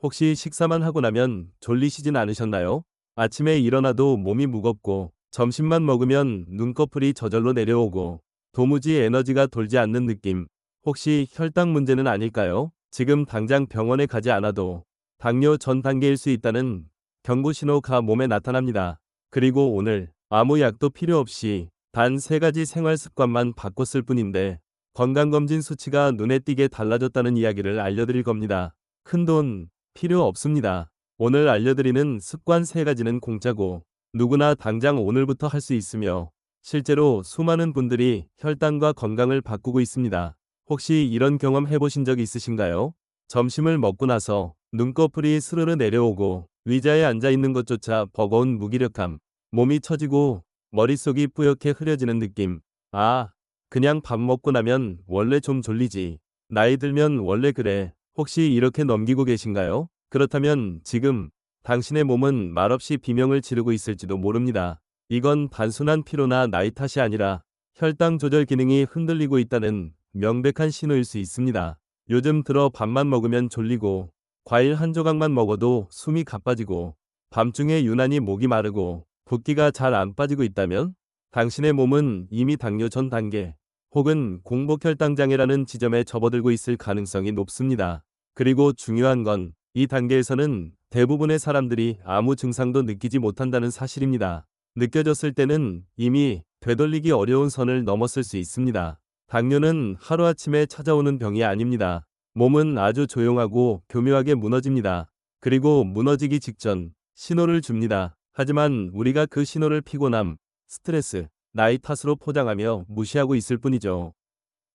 혹시 식사만 하고 나면 졸리시진 않으셨나요? 아침에 일어나도 몸이 무겁고 점심만 먹으면 눈꺼풀이 저절로 내려오고 도무지 에너지가 돌지 않는 느낌. 혹시 혈당 문제는 아닐까요? 지금 당장 병원에 가지 않아도 당뇨 전 단계일 수 있다는 경고 신호가 몸에 나타납니다. 그리고 오늘 아무 약도 필요 없이 단 3가지 생활 습관만 바꿨을 뿐인데 건강검진 수치가 눈에 띄게 달라졌다는 이야기를 알려드릴 겁니다. 큰돈 필요 없습니다. 오늘 알려드리는 습관 3가지는 공짜고 누구나 당장 오늘부터 할 수 있으며 실제로 수많은 분들이 혈당과 건강을 바꾸고 있습니다. 혹시 이런 경험 해보신 적 있으신가요? 점심을 먹고 나서 눈꺼풀이 스르르 내려오고 의자에 앉아 있는 것조차 버거운 무기력함, 몸이 처지고 머릿속이 뿌옇게 흐려지는 느낌. 아, 그냥 밥 먹고 나면 원래 좀 졸리지. 나이 들면 원래 그래. 혹시 이렇게 넘기고 계신가요? 그렇다면 지금 당신의 몸은 말없이 비명을 지르고 있을지도 모릅니다. 이건 단순한 피로나 나이 탓이 아니라 혈당 조절 기능이 흔들리고 있다는 명백한 신호일 수 있습니다. 요즘 들어 밥만 먹으면 졸리고 과일 한 조각만 먹어도 숨이 가빠지고 밤중에 유난히 목이 마르고 붓기가 잘 안 빠지고 있다면 당신의 몸은 이미 당뇨 전 단계 혹은 공복혈당장애라는 지점에 접어들고 있을 가능성이 높습니다. 그리고 중요한 건 이 단계에서는 대부분의 사람들이 아무 증상도 느끼지 못한다는 사실입니다. 느껴졌을 때는 이미 되돌리기 어려운 선을 넘었을 수 있습니다. 당뇨는 하루아침에 찾아오는 병이 아닙니다. 몸은 아주 조용하고 교묘하게 무너집니다. 그리고 무너지기 직전 신호를 줍니다. 하지만 우리가 그 신호를 피곤함, 스트레스, 나이 탓으로 포장하며 무시하고 있을 뿐이죠.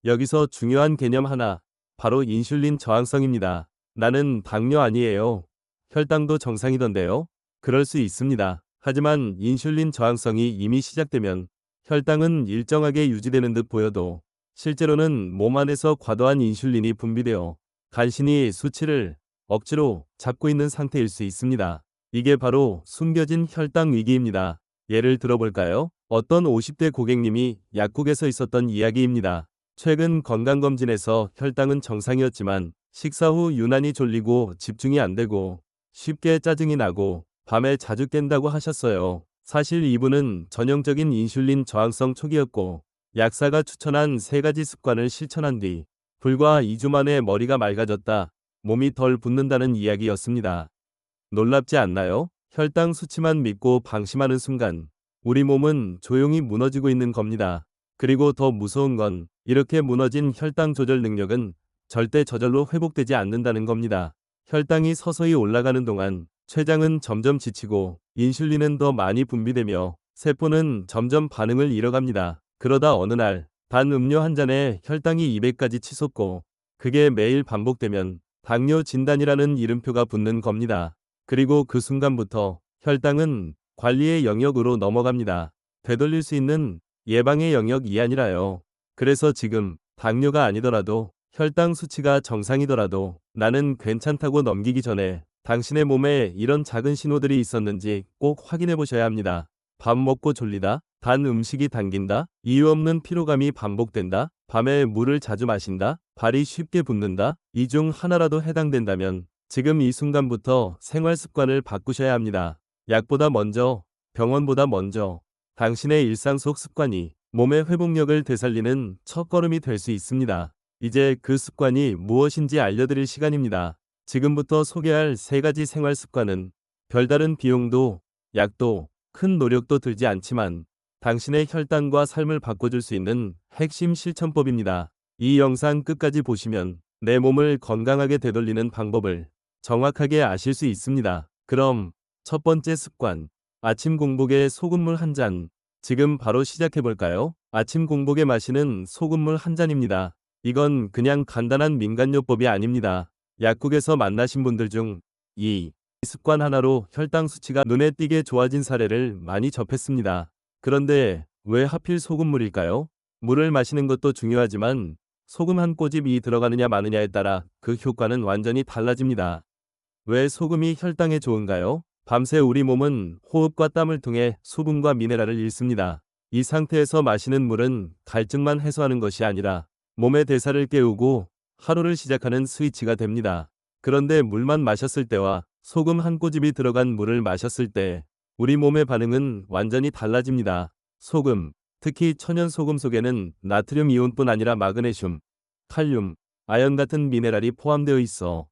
여기서 중요한 개념 하나, 바로 인슐린 저항성입니다. 나는 당뇨 아니에요. 혈당도 정상이던데요. 그럴 수 있습니다. 하지만 인슐린 저항성이 이미 시작되면 혈당은 일정하게 유지되는 듯 보여도 실제로는 몸 안에서 과도한 인슐린이 분비되어 간신히 수치를 억지로 잡고 있는 상태일 수 있습니다. 이게 바로 숨겨진 혈당 위기입니다. 예를 들어볼까요? 어떤 50대 고객님이 약국에서 있었던 이야기입니다. 최근 건강검진에서 혈당은 정상이었지만 식사 후 유난히 졸리고 집중이 안 되고 쉽게 짜증이 나고 밤에 자주 깬다고 하셨어요. 사실 이분은 전형적인 인슐린 저항성 초기였고 약사가 추천한 3가지 습관을 실천한 뒤 불과 2주 만에 머리가 맑아졌다, 몸이 덜 붓는다는 이야기였습니다. 놀랍지 않나요? 혈당 수치만 믿고 방심하는 순간 우리 몸은 조용히 무너지고 있는 겁니다. 그리고 더 무서운 건 이렇게 무너진 혈당 조절 능력은 절대 저절로 회복되지 않는다는 겁니다. 혈당이 서서히 올라가는 동안 췌장은 점점 지치고 인슐린은 더 많이 분비되며 세포는 점점 반응을 잃어갑니다. 그러다 어느 날 단 음료 한 잔에 혈당이 200까지 치솟고 그게 매일 반복되면 당뇨 진단이라는 이름표가 붙는 겁니다. 그리고 그 순간부터 혈당은 관리의 영역으로 넘어갑니다. 되돌릴 수 있는 예방의 영역이 아니라요. 그래서 지금 당뇨가 아니더라도 혈당 수치가 정상이더라도 나는 괜찮다고 넘기기 전에 당신의 몸에 이런 작은 신호들이 있었는지 꼭 확인해 보셔야 합니다. 밥 먹고 졸리다, 단 음식이 당긴다, 이유 없는 피로감이 반복된다, 밤에 물을 자주 마신다, 발이 쉽게 붓는다. 이 중 하나라도 해당된다면 지금 이 순간부터 생활 습관을 바꾸셔야 합니다. 약보다 먼저, 병원보다 먼저 당신의 일상 속 습관이 몸의 회복력을 되살리는 첫걸음이 될 수 있습니다. 이제 그 습관이 무엇인지 알려드릴 시간입니다. 지금부터 소개할 3가지 생활 습관은 별다른 비용도, 약도, 큰 노력도 들지 않지만 당신의 혈당과 삶을 바꿔줄 수 있는 핵심 실천법입니다. 이 영상 끝까지 보시면 내 몸을 건강하게 되돌리는 방법을 정확하게 아실 수 있습니다. 그럼 첫 번째 습관, 아침 공복에 소금물 한 잔. 지금 바로 시작해 볼까요? 아침 공복에 마시는 소금물 한 잔입니다. 이건 그냥 간단한 민간요법이 아닙니다. 약국에서 만나신 분들 중 이 습관 하나로 혈당 수치가 눈에 띄게 좋아진 사례를 많이 접했습니다. 그런데 왜 하필 소금물일까요? 물을 마시는 것도 중요하지만 소금 한 꼬집이 들어가느냐 마느냐에 따라 그 효과는 완전히 달라집니다. 왜 소금이 혈당에 좋은가요? 밤새 우리 몸은 호흡과 땀을 통해 수분과 미네랄을 잃습니다. 이 상태에서 마시는 물은 갈증만 해소하는 것이 아니라 몸의 대사를 깨우고 하루를 시작하는 스위치가 됩니다. 그런데 물만 마셨을 때와 소금 한 꼬집이 들어간 물을 마셨을 때 우리 몸의 반응은 완전히 달라집니다. 소금, 특히 천연 소금 속에는 나트륨 이온뿐 아니라 마그네슘, 칼륨, 아연 같은 미네랄이 포함되어 있어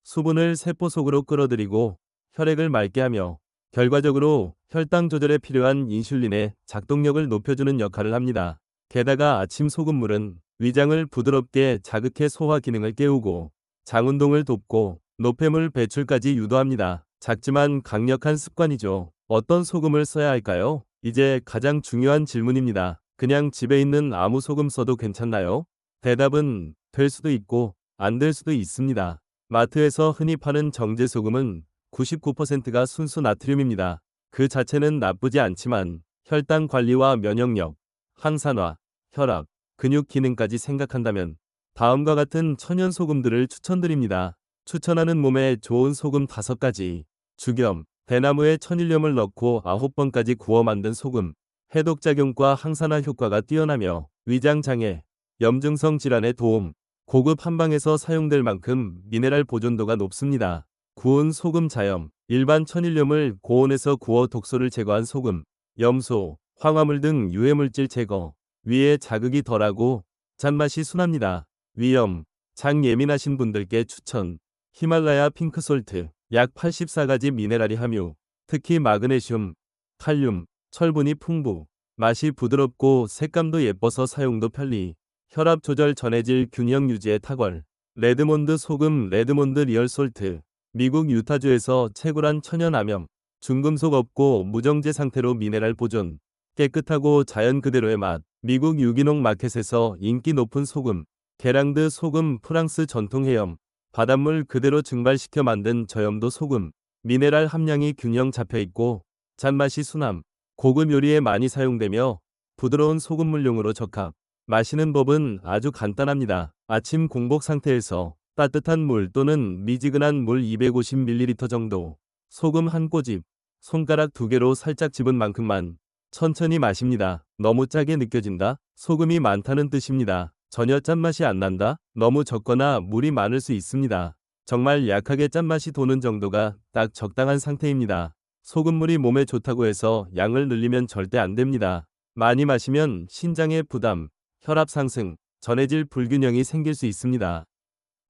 수분을 세포 속으로 끌어들이고 혈액을 맑게 하며 결과적으로 혈당 조절에 필요한 인슐린의 작동력을 높여주는 역할을 합니다. 게다가 아침 소금물은 위장을 부드럽게 자극해 소화 기능을 깨우고 장 운동을 돕고 노폐물 배출까지 유도합니다. 작지만 강력한 습관이죠. 어떤 소금을 써야 할까요? 이제 가장 중요한 질문입니다. 그냥 집에 있는 아무 소금 써도 괜찮나요? 대답은 될 수도 있고 안 될 수도 있습니다. 마트에서 흔히 파는 정제소금은 99%가 순수 나트륨입니다. 그 자체는 나쁘지 않지만 혈당 관리와 면역력, 항산화, 혈압, 근육 기능까지 생각한다면 다음과 같은 천연 소금들을 추천드립니다. 추천하는 몸에 좋은 소금 5가지. 죽염, 대나무에 천일염을 넣고 9번까지 구워 만든 소금. 해독작용과 항산화 효과가 뛰어나며 위장장애, 염증성 질환에 도움. 고급 한방에서 사용될 만큼 미네랄 보존도가 높습니다. 구운 소금 자염, 일반 천일염을 고온에서 구워 독소를 제거한 소금, 염소, 황화물 등 유해물질 제거, 위에 자극이 덜하고 짠맛이 순합니다. 위염, 장 예민하신 분들께 추천. 히말라야 핑크솔트, 약 84가지 미네랄이 함유, 특히 마그네슘, 칼륨, 철분이 풍부, 맛이 부드럽고 색감도 예뻐서 사용도 편리. 혈압 조절 전해질 균형 유지에 탁월. 레드몬드 소금 레드몬드 리얼솔트. 미국 유타주에서 채굴한 천연 암염. 중금속 없고 무정제 상태로 미네랄 보존. 깨끗하고 자연 그대로의 맛. 미국 유기농 마켓에서 인기 높은 소금. 게랑드 소금 프랑스 전통 해염. 바닷물 그대로 증발시켜 만든 저염도 소금. 미네랄 함량이 균형 잡혀 있고 짠맛이 순함. 고급 요리에 많이 사용되며 부드러운 소금물용으로 적합. 마시는 법은 아주 간단합니다. 아침 공복 상태에서 따뜻한 물 또는 미지근한 물 250ml 정도, 소금 한 꼬집, 손가락 2개로 살짝 집은 만큼만 천천히 마십니다. 너무 짜게 느껴진다? 소금이 많다는 뜻입니다. 전혀 짠맛이 안 난다? 너무 적거나 물이 많을 수 있습니다. 정말 약하게 짠맛이 도는 정도가 딱 적당한 상태입니다. 소금물이 몸에 좋다고 해서 양을 늘리면 절대 안 됩니다. 많이 마시면 신장에 부담, 혈압 상승, 전해질 불균형이 생길 수 있습니다.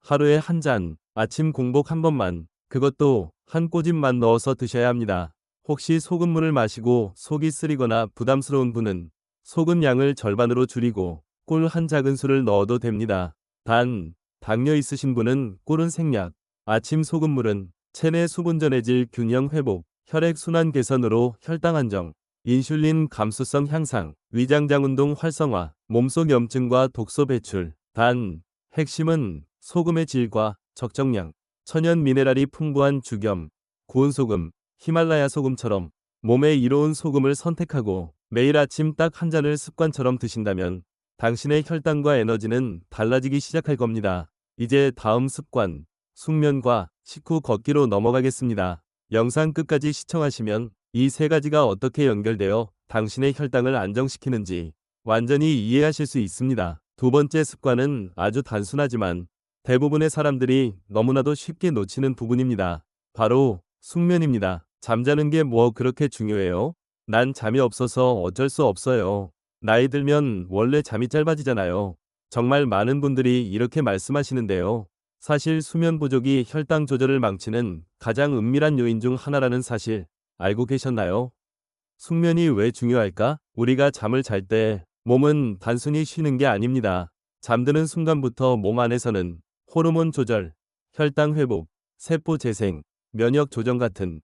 하루에 한 잔, 아침 공복 한 번만, 그것도 한 꼬집만 넣어서 드셔야 합니다. 혹시 소금물을 마시고 속이 쓰리거나 부담스러운 분은 소금 양을 절반으로 줄이고 꿀 한 작은술을 넣어도 됩니다. 단, 당뇨 있으신 분은 꿀은 생략. 아침 소금물은 체내 수분 전해질 균형 회복, 혈액 순환 개선으로 혈당 안정, 인슐린 감수성 향상, 위장장 운동 활성화, 몸속 염증과 독소 배출. 단, 핵심은 소금의 질과 적정량, 천연 미네랄이 풍부한 죽염, 구운 소금, 히말라야 소금처럼 몸에 이로운 소금을 선택하고 매일 아침 딱 한 잔을 습관처럼 드신다면 당신의 혈당과 에너지는 달라지기 시작할 겁니다. 이제 다음 습관, 숙면과 식후 걷기로 넘어가겠습니다. 영상 끝까지 시청하시면 이 3가지가 어떻게 연결되어 당신의 혈당을 안정시키는지 완전히 이해하실 수 있습니다. 두 번째 습관은 아주 단순하지만 대부분의 사람들이 너무나도 쉽게 놓치는 부분입니다. 바로 숙면입니다. 잠자는 게 뭐 그렇게 중요해요? 난 잠이 없어서 어쩔 수 없어요. 나이 들면 원래 잠이 짧아지잖아요. 정말 많은 분들이 이렇게 말씀하시는데요. 사실 수면 부족이 혈당 조절을 망치는 가장 은밀한 요인 중 하나라는 사실 알고 계셨나요? 숙면이 왜 중요할까? 우리가 잠을 잘 때 몸은 단순히 쉬는 게 아닙니다. 잠드는 순간부터 몸 안에서는 호르몬 조절, 혈당 회복, 세포 재생, 면역 조정 같은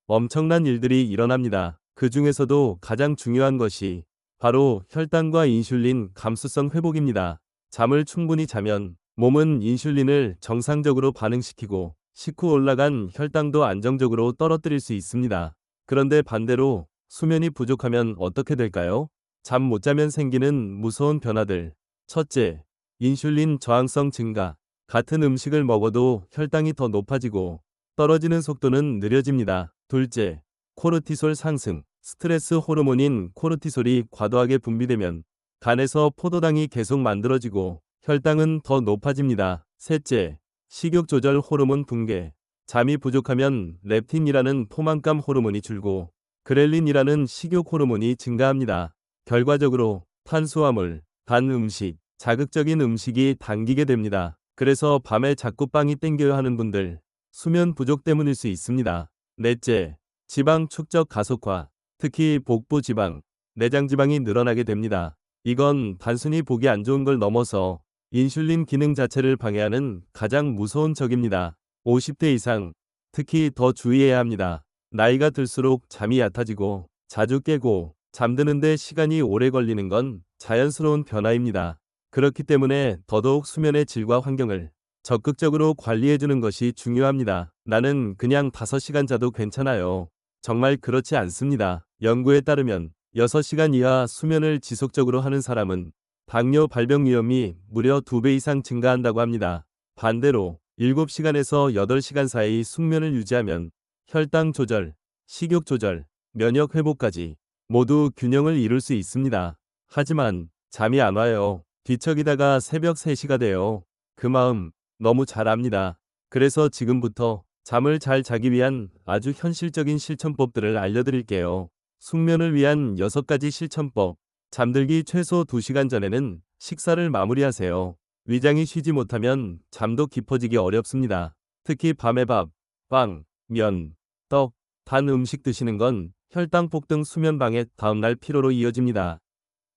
엄청난 일들이 일어납니다. 그 중에서도 가장 중요한 것이 바로 혈당과 인슐린 감수성 회복입니다. 잠을 충분히 자면 몸은 인슐린을 정상적으로 반응시키고 식후 올라간 혈당도 안정적으로 떨어뜨릴 수 있습니다. 그런데 반대로 수면이 부족하면 어떻게 될까요? 잠 못 자면 생기는 무서운 변화들. 첫째, 인슐린 저항성 증가. 같은 음식을 먹어도 혈당이 더 높아지고 떨어지는 속도는 느려집니다. 둘째, 코르티솔 상승. 스트레스 호르몬인 코르티솔이 과도하게 분비되면 간에서 포도당이 계속 만들어지고 혈당은 더 높아집니다. 셋째, 식욕 조절 호르몬 붕괴. 잠이 부족하면 렙틴이라는 포만감 호르몬이 줄고 그렐린이라는 식욕 호르몬이 증가합니다. 결과적으로 탄수화물, 단 음식, 자극적인 음식이 당기게 됩니다. 그래서 밤에 자꾸 빵이 땡겨야 하는 분들, 수면 부족 때문일 수 있습니다. 넷째, 지방 축적 가속화. 특히 복부 지방, 내장 지방이 늘어나게 됩니다. 이건 단순히 보기 안 좋은 걸 넘어서 인슐린 기능 자체를 방해하는 가장 무서운 적입니다. 50대 이상, 특히 더 주의해야 합니다. 나이가 들수록 잠이 얕아지고 자주 깨고 잠드는데 시간이 오래 걸리는 건 자연스러운 변화입니다. 그렇기 때문에 더더욱 수면의 질과 환경을 적극적으로 관리해주는 것이 중요합니다. 나는 그냥 5시간 자도 괜찮아요. 정말 그렇지 않습니다. 연구에 따르면 6시간 이하 수면을 지속적으로 하는 사람은 당뇨 발병 위험이 무려 2배 이상 증가한다고 합니다. 반대로 7시간에서 8시간 사이 숙면을 유지하면 혈당 조절, 식욕 조절, 면역 회복까지 모두 균형을 이룰 수 있습니다. 하지만 잠이 안 와요. 뒤척이다가 새벽 3시가 돼요. 그 마음 너무 잘 압니다. 그래서 지금부터 잠을 잘 자기 위한 아주 현실적인 실천법들을 알려드릴게요. 숙면을 위한 6가지 실천법. 잠들기 최소 2시간 전에는 식사를 마무리하세요. 위장이 쉬지 못하면 잠도 깊어지기 어렵습니다. 특히 밤에 밥, 빵, 면, 떡, 단 음식 드시는 건 혈당 폭등 수면 방해 다음날 피로로 이어집니다.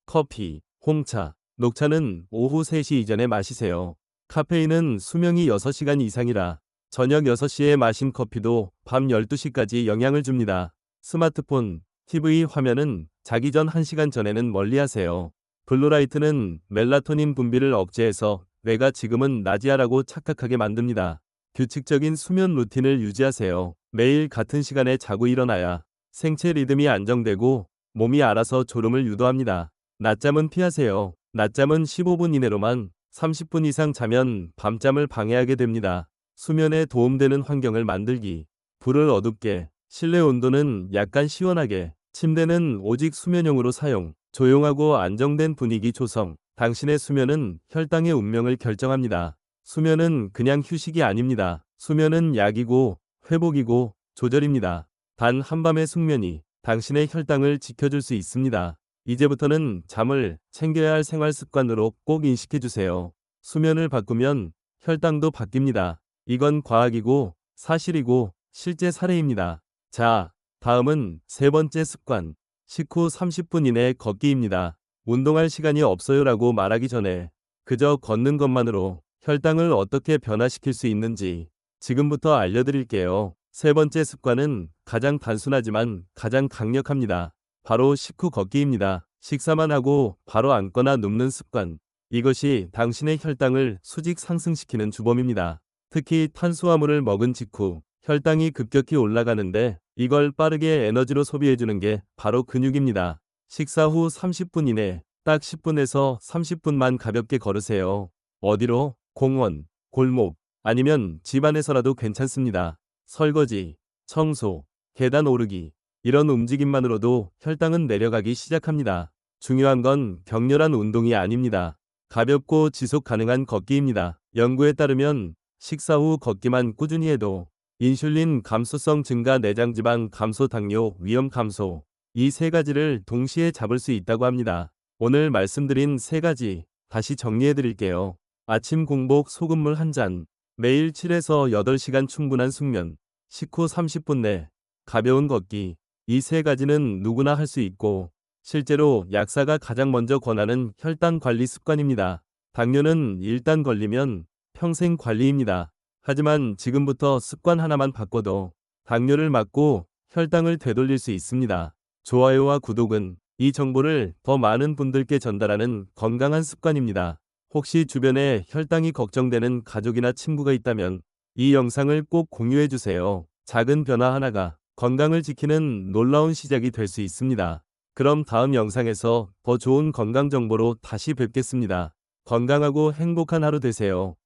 커피, 홍차, 녹차는 오후 3시 이전에 마시세요. 카페인은 수명이 6시간 이상이라 저녁 6시에 마신 커피도 밤 12시까지 영향을 줍니다. 스마트폰, TV 화면은 자기 전 1시간 전에는 멀리하세요. 블루라이트는 멜라토닌 분비를 억제해서 뇌가 지금은 낮이야라고 착각하게 만듭니다. 규칙적인 수면 루틴을 유지하세요. 매일 같은 시간에 자고 일어나야 생체 리듬이 안정되고 몸이 알아서 졸음을 유도합니다. 낮잠은 피하세요. 낮잠은 15분 이내로만 30분 이상 자면 밤잠을 방해하게 됩니다. 수면에 도움되는 환경을 만들기. 불을 어둡게, 실내 온도는 약간 시원하게, 침대는 오직 수면용으로 사용, 조용하고 안정된 분위기 조성. 당신의 수면은 혈당의 운명을 결정합니다. 수면은 그냥 휴식이 아닙니다. 수면은 약이고 회복이고 조절입니다. 단 한밤의 숙면이 당신의 혈당을 지켜줄 수 있습니다. 이제부터는 잠을 챙겨야 할 생활 습관으로 꼭 인식해주세요. 수면을 바꾸면 혈당도 바뀝니다. 이건 과학이고 사실이고 실제 사례입니다. 자, 다음은 3번째 습관. 식후 30분 이내 걷기입니다. 운동할 시간이 없어요라고 말하기 전에 그저 걷는 것만으로 혈당을 어떻게 변화시킬 수 있는지 지금부터 알려드릴게요. 3번째 습관은 가장 단순하지만 가장 강력합니다. 바로 식후 걷기입니다. 식사만 하고 바로 앉거나 눕는 습관. 이것이 당신의 혈당을 수직 상승시키는 주범입니다. 특히 탄수화물을 먹은 직후 혈당이 급격히 올라가는데 이걸 빠르게 에너지로 소비해주는 게 바로 근육입니다. 식사 후 30분 이내 딱 10분에서 30분만 가볍게 걸으세요. 어디로? 공원, 골목, 아니면 집 안에서라도 괜찮습니다. 설거지, 청소, 계단 오르기, 이런 움직임만으로도 혈당은 내려가기 시작합니다. 중요한 건 격렬한 운동이 아닙니다. 가볍고 지속 가능한 걷기입니다. 연구에 따르면 식사 후 걷기만 꾸준히 해도 인슐린 감소성 증가, 내장지방 감소, 당뇨 위험 감소, 이 3가지를 동시에 잡을 수 있다고 합니다. 오늘 말씀드린 3가지 다시 정리해 드릴게요. 아침 공복 소금물 1잔, 매일 7에서 8시간 충분한 숙면, 식후 30분 내 가벼운 걷기. 이 3가지는 누구나 할 수 있고 실제로 약사가 가장 먼저 권하는 혈당 관리 습관입니다. 당뇨는 일단 걸리면 평생 관리입니다. 하지만 지금부터 습관 하나만 바꿔도 당뇨를 막고 혈당을 되돌릴 수 있습니다. 좋아요와 구독은 이 정보를 더 많은 분들께 전달하는 건강한 습관입니다. 혹시 주변에 혈당이 걱정되는 가족이나 친구가 있다면 이 영상을 꼭 공유해 주세요. 작은 변화 하나가 건강을 지키는 놀라운 시작이 될 수 있습니다. 그럼 다음 영상에서 더 좋은 건강 정보로 다시 뵙겠습니다. 건강하고 행복한 하루 되세요.